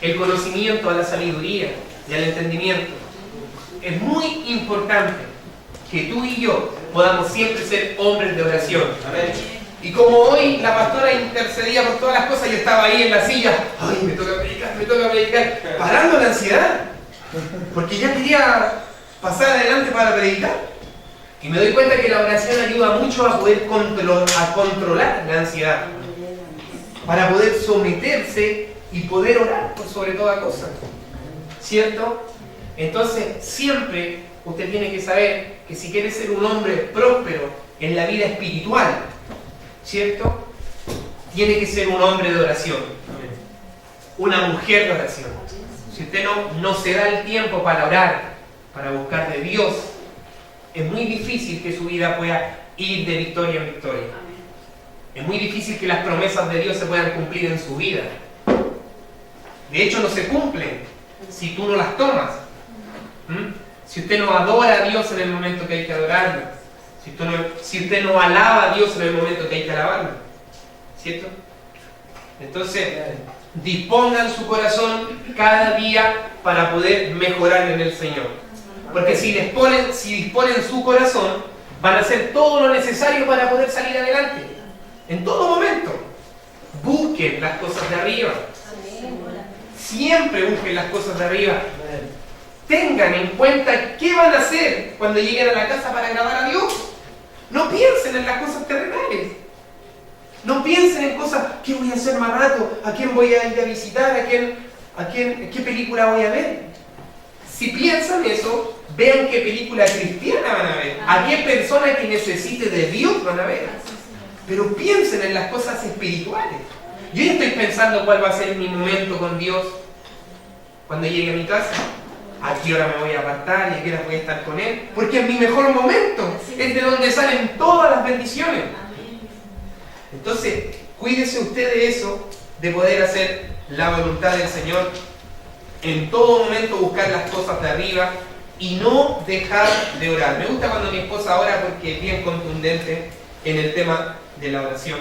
el conocimiento, a la sabiduría y al entendimiento. Es muy importante que tú y yo podamos siempre ser hombres de oración. Amén. Y como hoy la pastora intercedía por todas las cosas, yo estaba ahí en la silla, ay, me toca predicar, parando la ansiedad, porque ya quería pasar adelante para predicar. Y me doy cuenta que la oración ayuda mucho a poder controlar la ansiedad, para poder someterse y poder orar por sobre toda cosa, ¿cierto? Entonces siempre usted tiene que saber que si quiere ser un hombre próspero en la vida espiritual, ¿cierto? Tiene que ser un hombre de oración, una mujer de oración. Si usted no se da el tiempo para orar, para buscar de Dios, es muy difícil que su vida pueda ir de victoria en victoria. Es muy difícil que las promesas de Dios se puedan cumplir en su vida. De hecho, no se cumplen si tú no las tomas. Si usted no adora a Dios en el momento que hay que adorarlo, si usted no alaba a Dios en el momento que hay que alabarlo, ¿cierto? Entonces, dispongan su corazón cada día para poder mejorar en el Señor. Porque si disponen su corazón, van a hacer todo lo necesario para poder salir adelante. En todo momento, busquen las cosas de arriba. Siempre busquen las cosas de arriba. Tengan en cuenta qué van a hacer cuando lleguen a la casa para agradar a Dios. No piensen en las cosas terrenales. No piensen en cosas, ¿qué voy a hacer más rato? ¿A quién voy a ir a visitar? ¿Qué película voy a ver? Si piensan eso, vean qué película cristiana van a ver. A qué persona que necesite de Dios van a ver. Pero piensen en las cosas espirituales. Yo ya estoy pensando cuál va a ser mi momento con Dios cuando llegue a mi casa. ¿A qué hora me voy a apartar y a qué hora voy a estar con Él? Porque es mi mejor momento. Es de donde salen todas las bendiciones. Entonces, cuídese usted de eso, de poder hacer la voluntad del Señor. En todo momento buscar las cosas de arriba y no dejar de orar. Me gusta cuando mi esposa ora porque es bien contundente en el tema de la oración.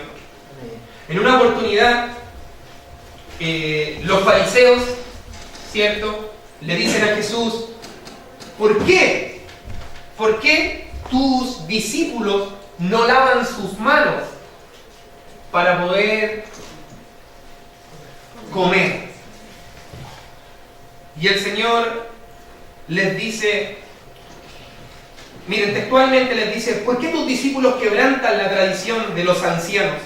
En una oportunidad, los fariseos, ¿cierto?, le dicen a Jesús, ¿por qué? ¿Por qué tus discípulos no lavan sus manos para poder comer? Y el Señor les dice, miren, textualmente les dice, ¿por qué tus discípulos quebrantan la tradición de los ancianos?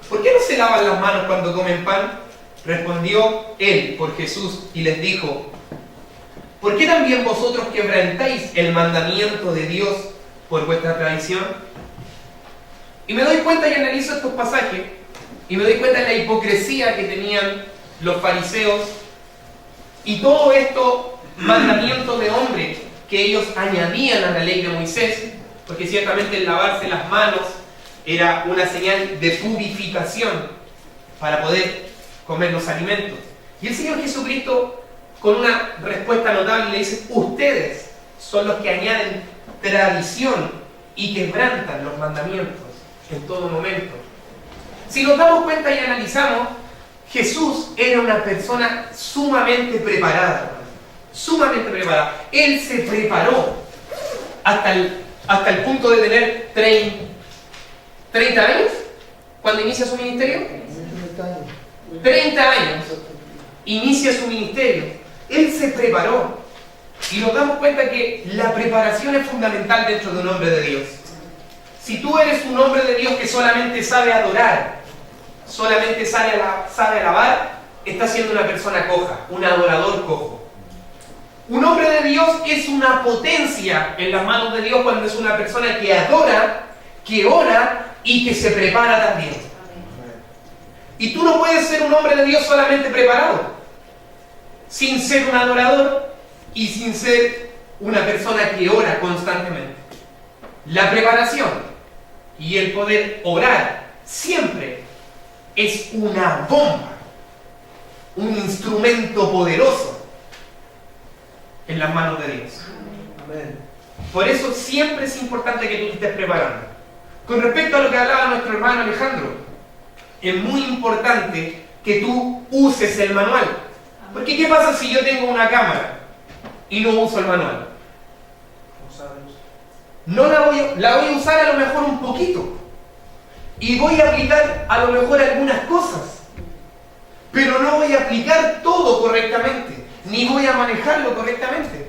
¿Por qué no se lavan las manos cuando comen pan? Respondió él por Jesús y les dijo, ¿por qué también vosotros quebrantáis el mandamiento de Dios por vuestra tradición? Y me doy cuenta y analizo estos pasajes y me doy cuenta de la hipocresía que tenían los fariseos y todo esto mandamiento de hombre que ellos añadían a la ley de Moisés, porque ciertamente el lavarse las manos era una señal de purificación para poder comer los alimentos. Y el Señor Jesucristo, con una respuesta notable, le dice, ustedes son los que añaden tradición y quebrantan los mandamientos en todo momento. Si nos damos cuenta y analizamos, Jesús era una persona sumamente preparada. Sumamente preparada. Él se preparó hasta el punto de tener 30 años cuando inicia su ministerio. 30 años. Inicia su ministerio. Él se preparó. Y nos damos cuenta que la preparación es fundamental dentro de un hombre de Dios. Si tú eres un hombre de Dios que solamente sabe adorar, solamente sabe alabar, estás siendo una persona coja, un adorador cojo. Un hombre de Dios es una potencia en las manos de Dios cuando es una persona que adora, que ora y que se prepara también. Y tú no puedes ser un hombre de Dios solamente preparado, sin ser un adorador y sin ser una persona que ora constantemente. La preparación y el poder orar siempre es una bomba, un instrumento poderoso en las manos de Dios. Amén. Por eso siempre es importante que tú te estés preparando. Con respecto a lo que hablaba nuestro hermano Alejandro, es muy importante que tú uses el manual. Porque ¿qué pasa si yo tengo una cámara y no uso el manual? No la voy a usar a lo mejor un poquito. Y voy a aplicar a lo mejor algunas cosas. Pero no voy a aplicar todo correctamente. Ni voy a manejarlo correctamente.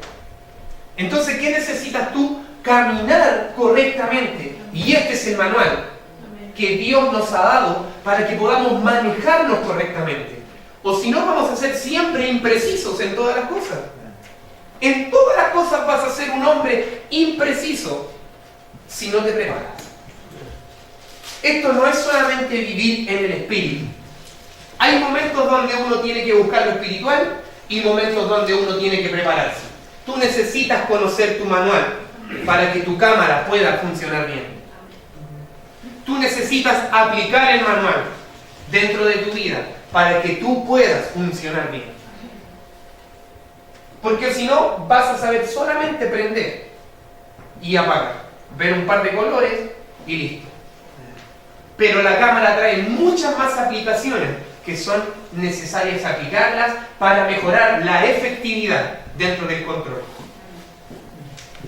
Entonces, ¿qué necesitas tú? Caminar correctamente. Y este es el manual que Dios nos ha dado para que podamos manejarnos correctamente. O si no, vamos a ser siempre imprecisos en todas las cosas. En todas las cosas vas a ser un hombre impreciso si no te preparas. Esto no es solamente vivir en el espíritu. Hay momentos donde uno tiene que buscar lo espiritual y momentos donde uno tiene que prepararse. Tú necesitas conocer tu manual para que tu cámara pueda funcionar bien. Tú necesitas aplicar el manual dentro de tu vida para que tú puedas funcionar bien. Porque si no, vas a saber solamente prender y apagar, ver un par de colores y listo. Pero la cámara trae muchas más aplicaciones que son necesarias aplicarlas para mejorar la efectividad dentro del control.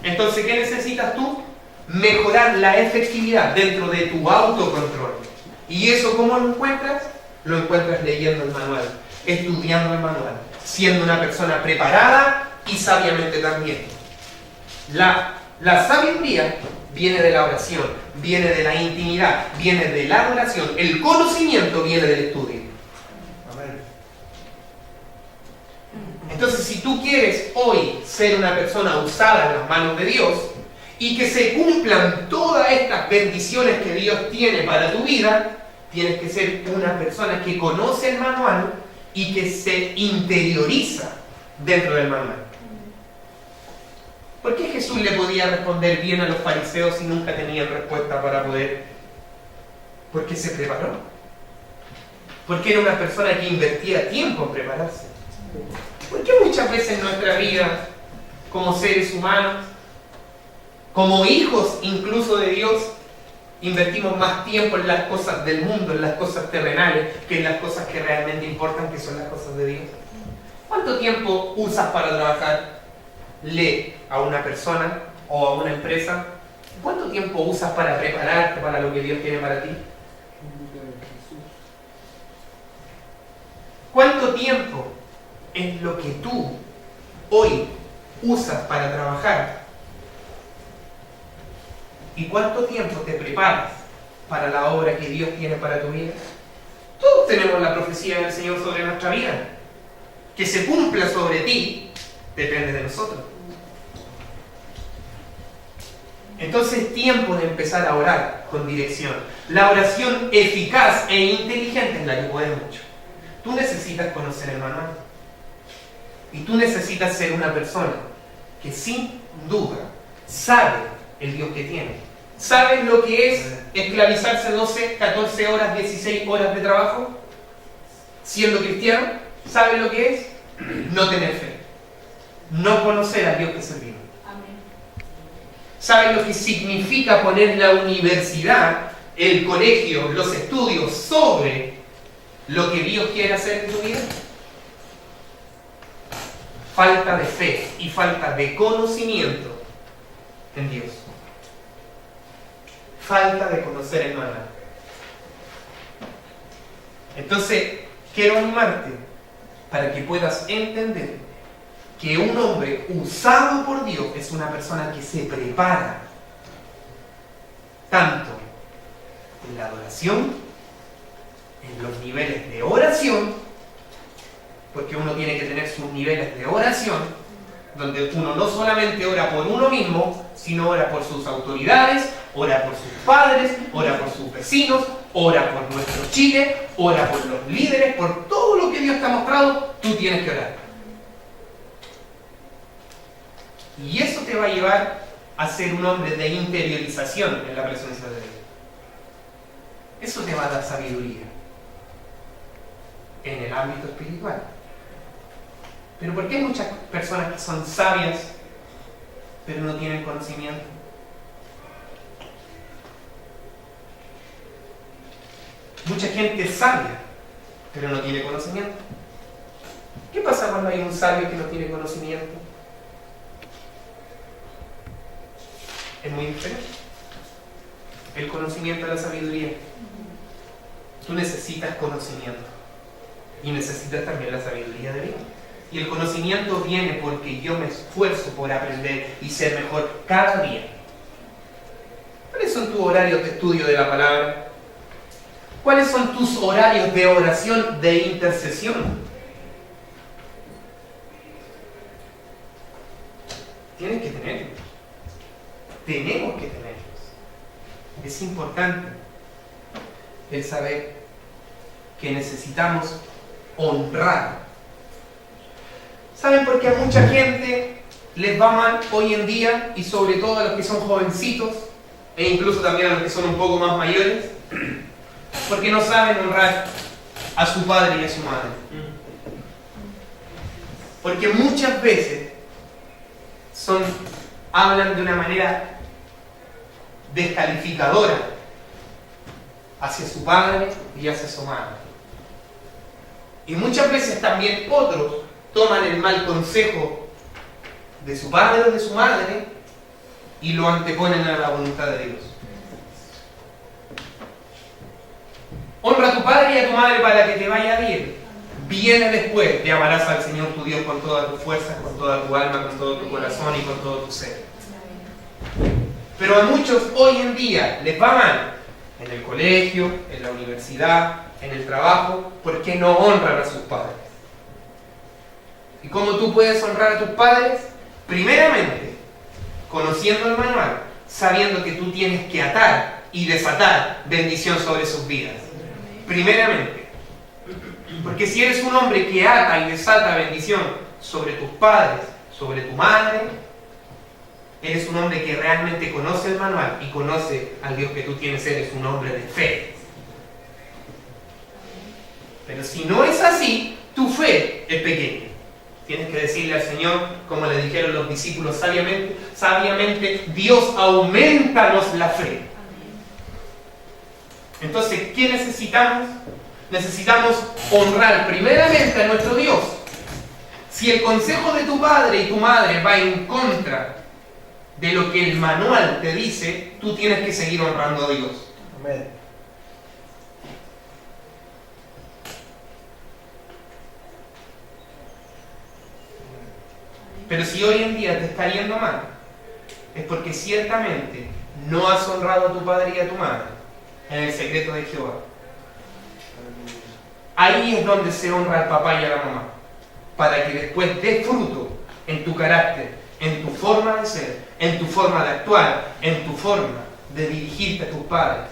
Entonces, ¿qué necesitas tú? Mejorar la efectividad dentro de tu autocontrol. ¿Y eso cómo lo encuentras? Lo encuentras leyendo el manual, estudiando el manual, siendo una persona preparada y sabiamente también. La sabiduría viene de la oración, viene de la intimidad, viene de la adoración. El conocimiento viene del estudio. Entonces, si tú quieres hoy ser una persona usada en las manos de Dios y que se cumplan todas estas bendiciones que Dios tiene para tu vida, tienes que ser una persona que conoce el manual y que se interioriza dentro del manual. ¿Por qué Jesús le podía responder bien a los fariseos y nunca tenían respuesta para poder? Porque se preparó. Porque era una persona que invertía tiempo en prepararse. ¿Por qué muchas veces en nuestra vida, como seres humanos, como hijos incluso de Dios, invertimos más tiempo en las cosas del mundo, en las cosas terrenales, que en las cosas que realmente importan, que son las cosas de Dios? ¿Cuánto tiempo usas para trabajar? Lee a una persona o a una empresa. ¿Cuánto tiempo usas para prepararte para lo que Dios tiene para ti? ¿Cuánto tiempo es lo que tú hoy usas para trabajar? ¿Y cuánto tiempo te preparas para la obra que Dios tiene para tu vida? Todos tenemos la profecía del Señor sobre nuestra vida. Que se cumpla sobre ti depende de nosotros. Entonces es tiempo de empezar a orar con dirección. La oración eficaz e inteligente es la que puede mucho. Tú necesitas conocer el manual. Y tú necesitas ser una persona que sin duda sabe el Dios que tiene. ¿Sabes lo que es esclavizarse 12, 14 horas, 16 horas de trabajo? Siendo cristiano, ¿sabes lo que es? No tener fe. No conocer a Dios que servimos. ¿Sabes lo que significa poner la universidad, el colegio, los estudios sobre lo que Dios quiere hacer en tu vida? Falta de fe y falta de conocimiento en Dios. Falta de conocer el manual. Entonces, quiero animarte para que puedas entender que un hombre usado por Dios es una persona que se prepara tanto en la adoración, en los niveles de oración, porque uno tiene que tener sus niveles de oración, donde uno no solamente ora por uno mismo, sino ora por sus autoridades, ora por sus padres, ora por sus vecinos, ora por nuestro Chile, ora por los líderes, por todo lo que Dios te ha mostrado, tú tienes que orar. Y eso te va a llevar a ser un hombre de interiorización en la presencia de Dios. Eso te va a dar sabiduría en el ámbito espiritual. Pero ¿por qué hay muchas personas que son sabias, pero no tienen conocimiento? Mucha gente es sabia, pero no tiene conocimiento. ¿Qué pasa cuando hay un sabio que no tiene conocimiento? Es muy diferente. El conocimiento de la sabiduría. Tú necesitas conocimiento. Y necesitas también la sabiduría de Dios. Y el conocimiento viene porque yo me esfuerzo por aprender y ser mejor cada día. ¿Cuáles son tus horarios de estudio de la palabra? ¿Cuáles son tus horarios de oración, de intercesión? Tienes que tenerlos. Tenemos que tenerlos. Es importante el saber que necesitamos honrar. ¿Saben por qué a mucha gente les va mal hoy en día? Y sobre todo a los que son jovencitos, e incluso también a los que son un poco más mayores, porque no saben honrar a su padre y a su madre. Porque muchas veces hablan de una manera descalificadora hacia su padre y hacia su madre. Y muchas veces también otros toman el mal consejo de su padre o de su madre y lo anteponen a la voluntad de Dios. Honra a tu padre y a tu madre para que te vaya bien. Viene después de amarás al Señor tu Dios con todas tus fuerzas, con toda tu alma, con todo tu corazón y con todo tu ser. Pero a muchos hoy en día les va mal en el colegio, en la universidad, en el trabajo, porque no honran a sus padres. ¿Y cómo tú puedes honrar a tus padres? Primeramente, conociendo el manual, sabiendo que tú tienes que atar y desatar bendición sobre sus vidas. Primeramente. Porque si eres un hombre que ata y desata bendición sobre tus padres, sobre tu madre, eres un hombre que realmente conoce el manual y conoce al Dios que tú tienes, eres un hombre de fe. Pero si no es así, tu fe es pequeña. Tienes que decirle al Señor, como le dijeron los discípulos sabiamente, Dios, aumentanos la fe. Entonces, ¿qué necesitamos? Necesitamos honrar primeramente a nuestro Dios. Si el consejo de tu padre y tu madre va en contra de lo que el manual te dice, tú tienes que seguir honrando a Dios. Amén. Pero si hoy en día te está yendo mal, es porque ciertamente no has honrado a tu padre y a tu madre en el secreto de Jehová. Ahí es donde se honra al papá y a la mamá, para que después dé fruto en tu carácter, en tu forma de ser, en tu forma de actuar, en tu forma de dirigirte a tus padres.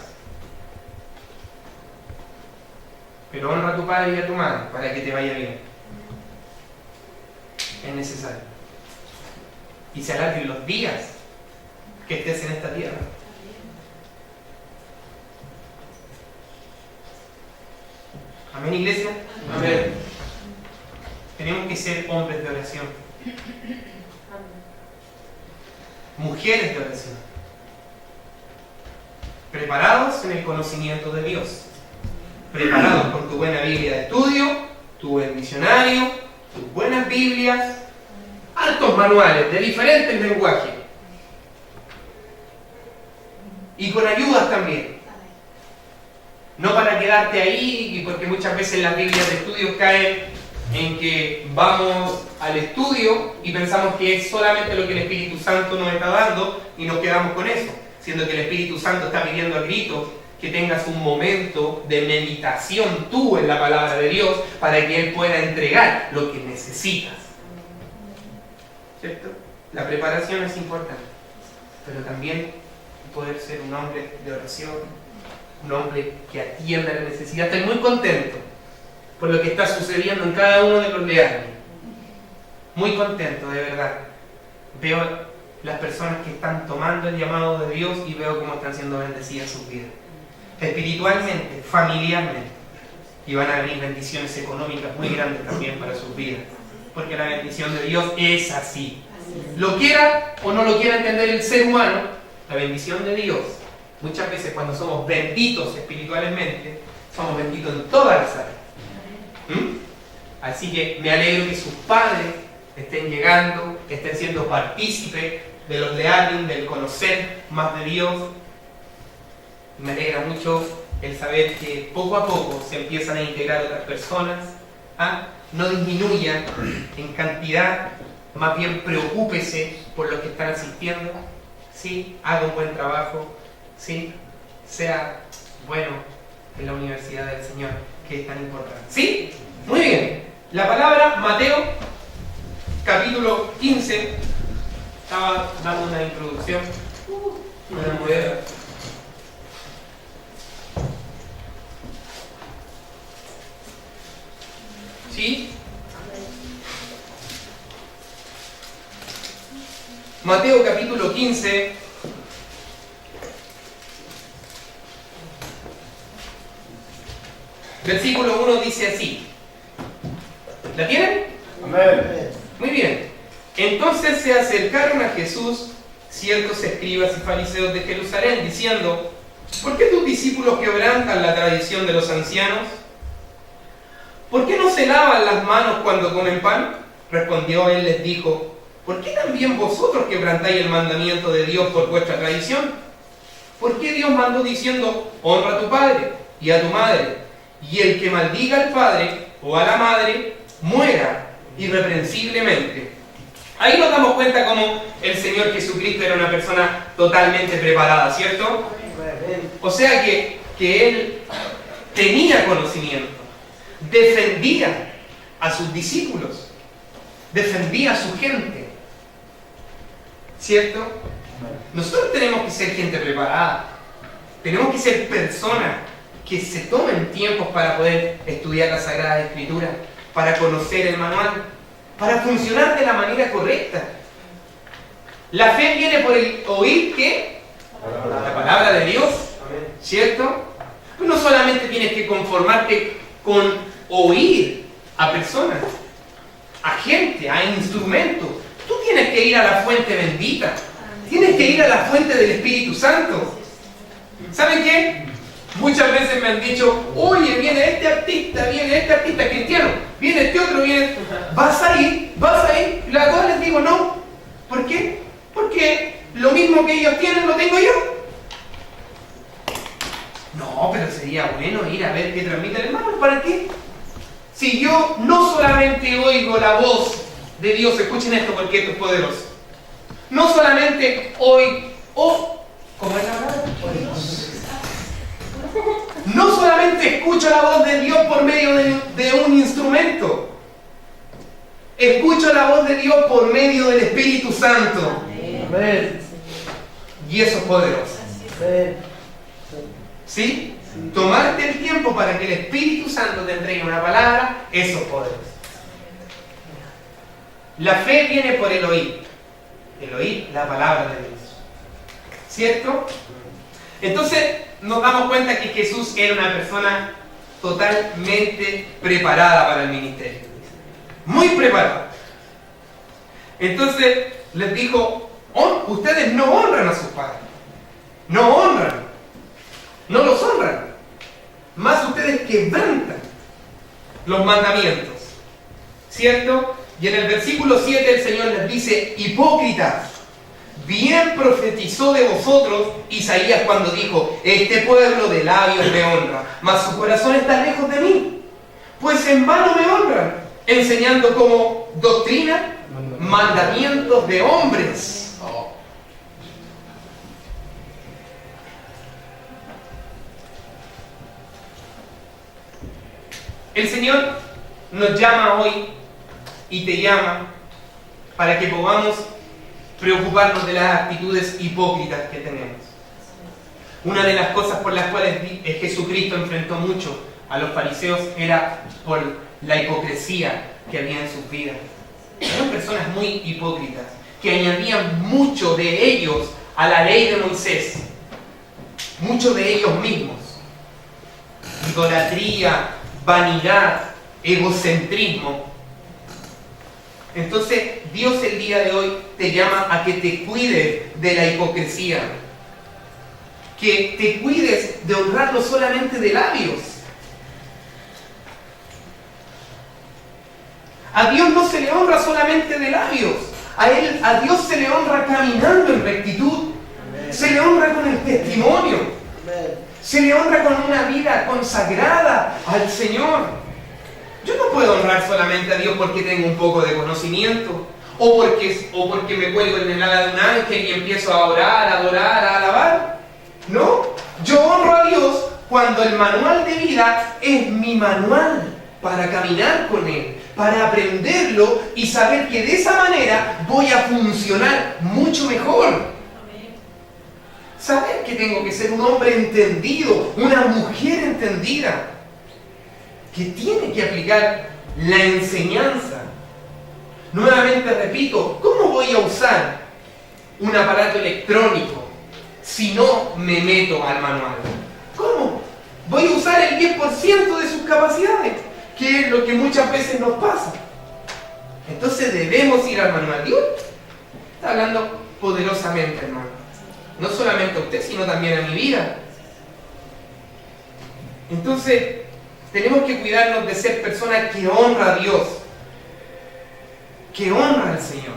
Pero honra a tu padre y a tu madre para que te vaya bien. Es necesario. Y se alarguen los días que estés en esta tierra. Amén, iglesia. Amén. Tenemos que ser hombres de oración. Mujeres de oración. Preparados en el conocimiento de Dios. Preparados con tu buena Biblia de estudio, tu buen diccionario, tus buenas Biblias, altos manuales de diferentes lenguajes. Y con ayudas también. No para quedarte ahí, porque muchas veces las Biblias de estudio caen en que vamos al estudio y pensamos que es solamente lo que el Espíritu Santo nos está dando y nos quedamos con eso, siendo que el Espíritu Santo está pidiendo a gritos que tengas un momento de meditación tú en la palabra de Dios para que Él pueda entregar lo que necesitas. ¿Cierto? La preparación es importante, pero también poder ser un hombre de oración, un hombre que atienda la necesidad. Estoy muy contento por lo que está sucediendo en cada uno de los leales. Muy contento, de verdad. Veo las personas que están tomando el llamado de Dios y veo cómo están siendo bendecidas sus vidas. Espiritualmente, familiarmente. Y van a venir bendiciones económicas muy grandes también para sus vidas. Porque la bendición de Dios es así. Lo quiera o no lo quiera entender el ser humano, la bendición de Dios, muchas veces cuando somos benditos espiritualmente, somos benditos en todas las áreas. Así que me alegro que sus padres estén llegando, estén siendo partícipes de los learning, del conocer más de Dios. Me alegra mucho el saber que poco a poco se empiezan a integrar otras personas. No disminuya en cantidad, más bien preocúpese por los que están asistiendo. ¿Sí? Haga un buen trabajo. ¿Sí? Sea bueno en la universidad del Señor, que es tan importante. ¿Sí? Muy bien. La palabra Mateo, capítulo 15. Estaba dando una introducción. Una modelo. ¿Sí? Mateo capítulo 15. Versículo 1 dice así. ¿La tienen? Amén. Muy bien. Entonces se acercaron a Jesús ciertos escribas y fariseos de Jerusalén, diciendo: ¿por qué tus discípulos quebrantan la tradición de los ancianos? ¿Por qué no se lavan las manos cuando comen pan? Respondió él, les dijo: ¿por qué también vosotros quebrantáis el mandamiento de Dios por vuestra tradición? ¿Por qué Dios mandó diciendo: honra a tu padre y a tu madre, y el que maldiga al padre o a la madre muera irreprensiblemente? Ahí nos damos cuenta cómo el Señor Jesucristo era una persona totalmente preparada, ¿cierto? O sea que Él tenía conocimiento, defendía a sus discípulos, defendía a su gente, ¿cierto? Nosotros tenemos que ser gente preparada, tenemos que ser personas que se tomen tiempos para poder estudiar la Sagrada Escritura, para conocer el manual, para funcionar de la manera correcta. La fe viene por el oír, ¿qué? La palabra de Dios, ¿cierto? Tú no solamente tienes que conformarte con oír a personas, a gente, a instrumentos. Tú tienes que ir a la fuente bendita, tienes que ir a la fuente del Espíritu Santo. ¿Saben qué? Muchas veces me han dicho: oye, viene este artista cristiano, viene este otro, ¿vas a ir? Y a todos les digo no. ¿Por qué? Porque lo mismo que ellos tienen lo tengo yo. No, pero sería bueno ir a ver qué transmite el hermano. ¿Para qué? Si yo no solamente oigo la voz de Dios, escuchen esto porque esto es poderoso. No solamente ¿cómo es la palabra? No solamente escucho la voz de Dios por medio de un instrumento, escucho la voz de Dios por medio del Espíritu Santo. Amén. Y eso es poderoso. Amén. ¿Sí? Tomarte el tiempo para que el Espíritu Santo te entregue una palabra, eso es poderoso. La fe viene por el oír la palabra de Dios, ¿cierto? Entonces nos damos cuenta que Jesús era una persona totalmente preparada para el ministerio, muy preparada. Entonces les dijo: ustedes no honran a sus padres, no los honran, más ustedes quebrantan los mandamientos, ¿cierto? Y en el versículo 7 el Señor les dice: hipócritas, bien profetizó de vosotros Isaías cuando dijo: este pueblo de labios me honra, mas su corazón está lejos de mí, pues en vano me honran, enseñando como doctrina mandamientos de hombres. El Señor nos llama hoy y te llama para que podamos preocuparnos de las actitudes hipócritas que tenemos. Una de las cosas por las cuales Jesucristo enfrentó mucho a los fariseos era por la hipocresía que había en sus vidas. Eran personas muy hipócritas que añadían mucho de ellos a la ley de Moisés, mucho de ellos mismos. Idolatría, vanidad, egocentrismo. Entonces Dios el día de hoy te llama a que te cuides de la hipocresía, que te cuides de honrarlo solamente de labios. A Dios no se le honra solamente de labios. A Dios se le honra caminando en rectitud. Se le honra con el testimonio. Se le honra con una vida consagrada al Señor. Yo no puedo honrar solamente a Dios porque tengo un poco de conocimiento. O porque me cuelgo en el ala de un ángel y empiezo a orar, a adorar, a alabar. No. Yo honro a Dios cuando el manual de vida es mi manual para caminar con Él, para aprenderlo y saber que de esa manera voy a funcionar mucho mejor. Saber que tengo que ser un hombre entendido, una mujer entendida, que tiene que aplicar la enseñanza. Nuevamente repito, ¿cómo voy a usar un aparato electrónico si no me meto al manual? ¿Cómo? Voy a usar el 10% de sus capacidades, que es lo que muchas veces nos pasa. Entonces debemos ir al manual. Dios está hablando poderosamente, hermano. No solamente a usted, sino también a mi vida. Entonces, tenemos que cuidarnos de ser personas que honran a Dios, que honran al Señor.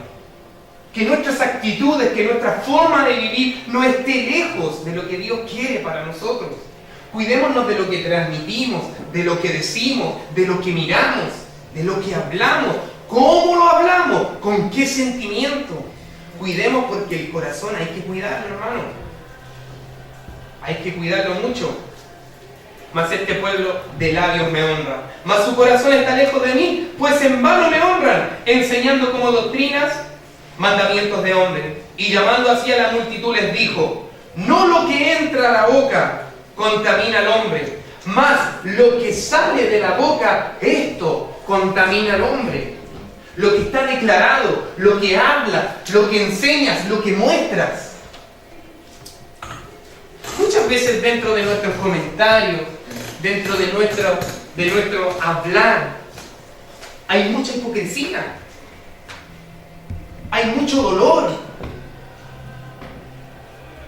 Que nuestras actitudes, que nuestra forma de vivir no esté lejos de lo que Dios quiere para nosotros. Cuidémonos de lo que transmitimos, de lo que decimos, de lo que miramos, de lo que hablamos, cómo lo hablamos, con qué sentimiento. Cuidemos porque el corazón hay que cuidarlo, hermano. Hay que cuidarlo mucho. Mas este pueblo de labios me honra. Mas su corazón está lejos de mí, pues en vano me honran, enseñando como doctrinas mandamientos de hombre. Y llamando así a la multitud les dijo: no lo que entra a la boca contamina al hombre, mas lo que sale de la boca, esto contamina al hombre. Lo que está declarado, lo que hablas, lo que enseñas, lo que muestras. Muchas veces dentro de nuestros comentarios, dentro de nuestro hablar, hay mucha hipocresía. Hay mucho dolor.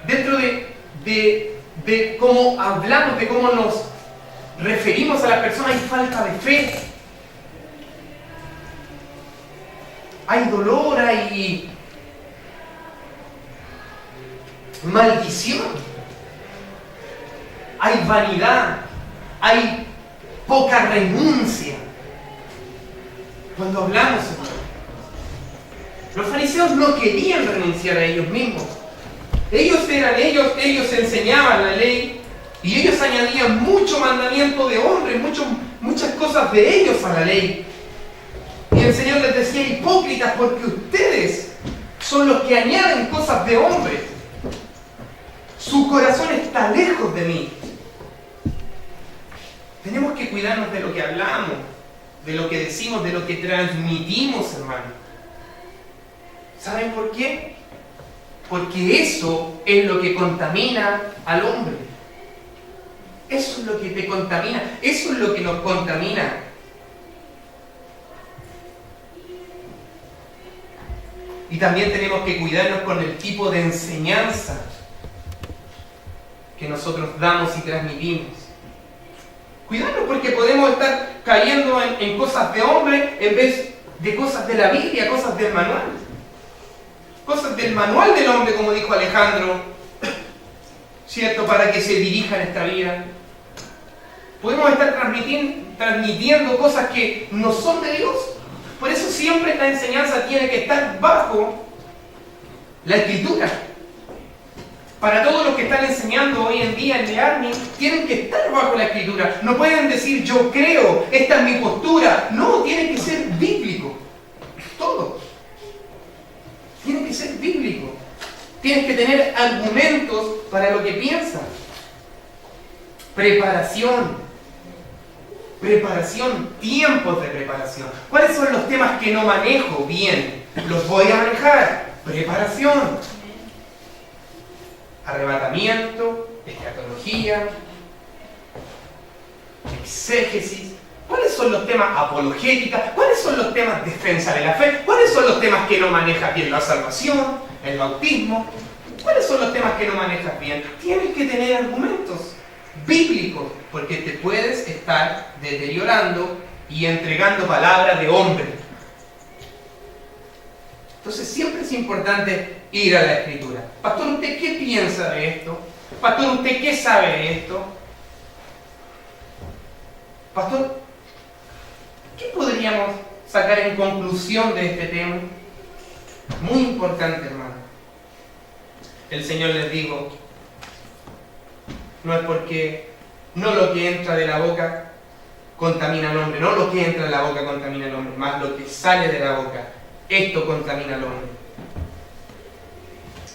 Dentro de cómo hablamos, de cómo nos referimos a la persona, hay falta de fe. Hay dolor, hay maldición, hay vanidad, hay poca renuncia. Cuando hablamos, los fariseos no querían renunciar a ellos mismos. Ellos enseñaban la ley y ellos añadían mucho mandamiento de hombres, muchas cosas de ellos a la ley. Y el Señor les decía: hipócritas, porque ustedes son los que añaden cosas de hombres. Su corazón está lejos de mí. Tenemos que cuidarnos de lo que hablamos, de lo que decimos, de lo que transmitimos, hermano. ¿Saben por qué? Porque eso es lo que contamina al hombre. Eso es lo que te contamina. Eso es lo que nos contamina. Y también tenemos que cuidarnos con el tipo de enseñanza que nosotros damos y transmitimos. Cuidarnos porque podemos estar cayendo en cosas de hombre en vez de cosas de la Biblia, cosas del manual. Cosas del manual del hombre, como dijo Alejandro, ¿cierto? Para que se dirija en esta vida. Podemos estar transmitiendo cosas que no son de Dios. Por eso siempre esta enseñanza tiene que estar bajo la Escritura. Para todos los que están enseñando hoy en día en The Army, tienen que estar bajo la Escritura. No pueden decir: yo creo, esta es mi postura. No, tiene que ser bíblico. Todo. Tiene que ser bíblico. Tienes que tener argumentos para lo que piensas. Preparación. Preparación, tiempos de preparación. ¿Cuáles son los temas que no manejo bien? Los voy a manejar. Preparación. Arrebatamiento, escatología, exégesis. ¿Cuáles son los temas apologética? ¿Cuáles son los temas defensa de la fe? ¿Cuáles son los temas que no manejas bien? La salvación, el bautismo. ¿Cuáles son los temas que no manejas bien? Tienes que tener argumentos bíblicos, porque te puedes estar deteriorando y entregando palabras de hombre, Entonces siempre es importante ir a la Escritura. Pastor, ¿usted qué piensa de esto? Pastor, ¿usted qué sabe de esto? Pastor, ¿qué podríamos sacar en conclusión de este tema? Muy importante, hermano. El Señor les dijo, no es porque no lo que entra de la boca contamina al hombre, no lo que entra de la boca contamina al hombre, más lo que sale de la boca, esto contamina al hombre.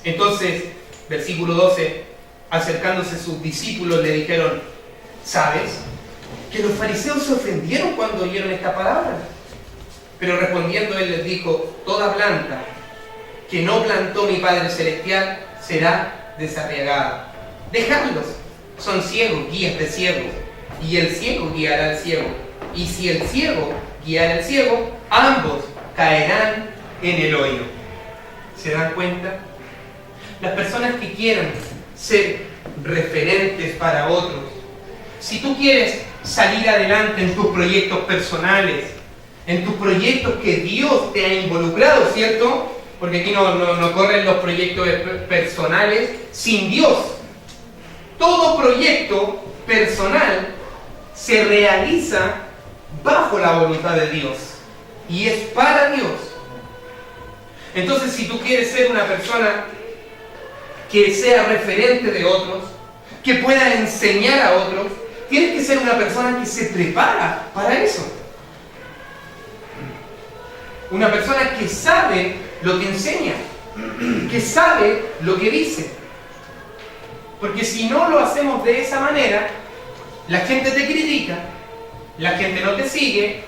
Entonces, versículo 12, acercándose sus discípulos le dijeron, ¿sabes? Que los fariseos se ofendieron cuando oyeron esta palabra. Pero respondiendo él les dijo, toda planta que no plantó mi Padre Celestial será desarraigada. Dejadlos, son ciegos, guías de ciegos, y el ciego guiará al ciego. Y si el ciego guiara al ciego, ambos caerán en el hoyo. ¿Se dan cuenta? Las personas que quieran ser referentes para otros, si tú quieres salir adelante en tus proyectos personales, en tus proyectos que Dios te ha involucrado, ¿cierto? Porque aquí no corren los proyectos personales sin Dios. Todo proyecto personal se realiza bajo la voluntad de Dios y es para Dios. Entonces, si tú quieres ser una persona que sea referente de otros, que pueda enseñar a otros, tienes que ser una persona que se prepara para eso. Una persona que sabe lo que enseña, que sabe lo que dice. Porque si no lo hacemos de esa manera, la gente te critica, la gente no te sigue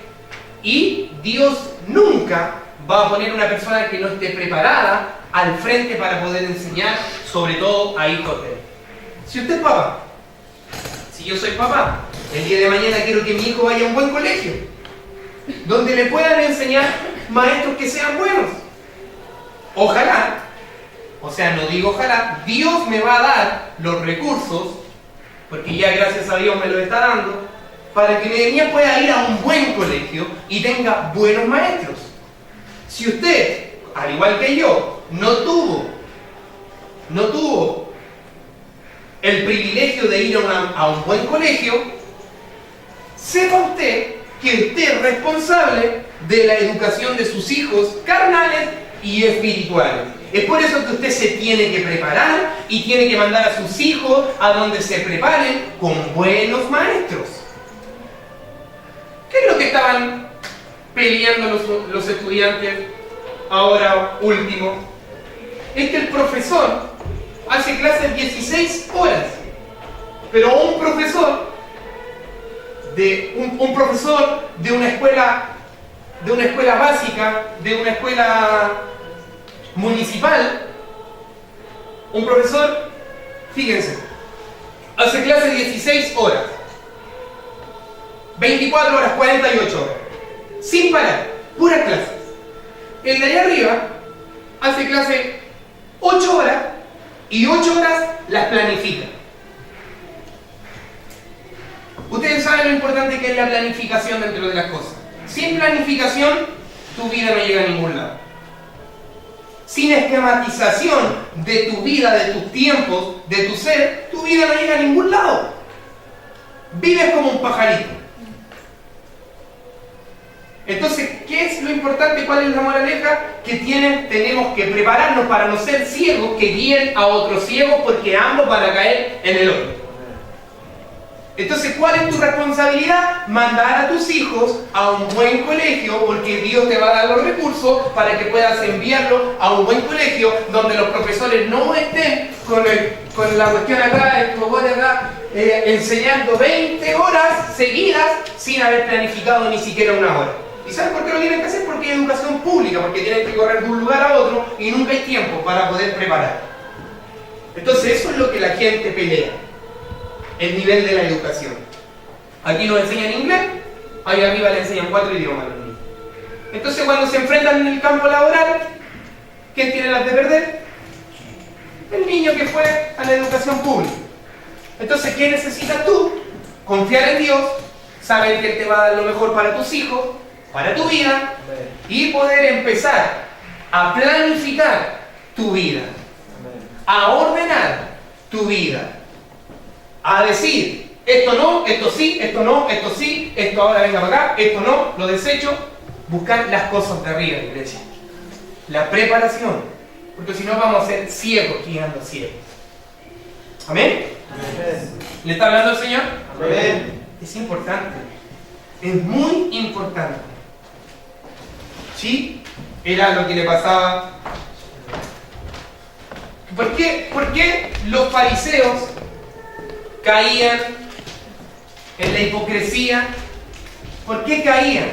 y Dios nunca va a poner una persona que no esté preparada al frente para poder enseñar, sobre todo a hijos de él. Si usted es papá, si yo soy papá, el día de mañana quiero que mi hijo vaya a un buen colegio, donde le puedan enseñar maestros que sean buenos. Ojalá, o sea, no digo ojalá, Dios me va a dar los recursos, porque ya gracias a Dios me lo está dando, para que mi niña pueda ir a un buen colegio y tenga buenos maestros. Si usted, al igual que yo, no tuvo el privilegio de ir a un buen colegio, sepa usted que usted es responsable de la educación de sus hijos carnales y espirituales. Es por eso que usted se tiene que preparar y tiene que mandar a sus hijos a donde se preparen con buenos maestros. ¿Qué es lo que estaban peleando los estudiantes ahora último? Es que el profesor hace clases 16 horas, pero un profesor de una escuela básica, de una escuela municipal, un profesor, fíjense, hace clases 16 horas, 24 horas, 48 horas, sin parar, puras clases. El de allá arriba hace clase 8 horas y 8 horas las planifica. Ustedes saben lo importante que es la planificación dentro de las cosas. Sin planificación, tu vida no llega a ningún lado. Sin esquematización de tu vida, de tus tiempos, de tu ser, tu vida no llega a ningún lado. Vives como un pajarito. Entonces, ¿qué es lo importante? ¿Cuál es la moraleja? Que tenemos que prepararnos para no ser ciegos que guíen a otros ciegos, porque ambos van a caer en el hoyo. Entonces, ¿cuál es tu responsabilidad? Mandar a tus hijos a un buen colegio, porque Dios te va a dar los recursos para que puedas enviarlos a un buen colegio donde los profesores no estén con la cuestión acá, el robot acá, enseñando 20 horas seguidas sin haber planificado ni siquiera una hora. ¿Y saben por qué lo tienen que hacer? Porque hay educación pública, porque tienen que correr de un lugar a otro y nunca hay tiempo para poder preparar. Entonces, eso es lo que la gente pelea. El nivel de la educación. Aquí nos enseñan inglés, ahí arriba le enseñan 4 idiomas a los niños. Entonces cuando se enfrentan en el campo laboral, ¿quién tiene las de perder? El niño que fue a la educación pública. Entonces, ¿qué necesitas tú? Confiar en Dios, saber que Él te va a dar lo mejor para tus hijos, para tu vida, y poder empezar a planificar tu vida, a ordenar tu vida, a decir, esto no, esto sí, esto no, esto sí, esto ahora venga para acá, esto no, lo desecho. Buscar las cosas de arriba, iglesia. La preparación, porque si no vamos a ser ciegos guiando ciegos. ¿Amén? ¿Le está hablando el Señor? Amén. Es importante, es muy importante. ¿Sí? Era lo que le pasaba. ¿Por qué los fariseos caían en la hipocresía? ¿Por qué caían?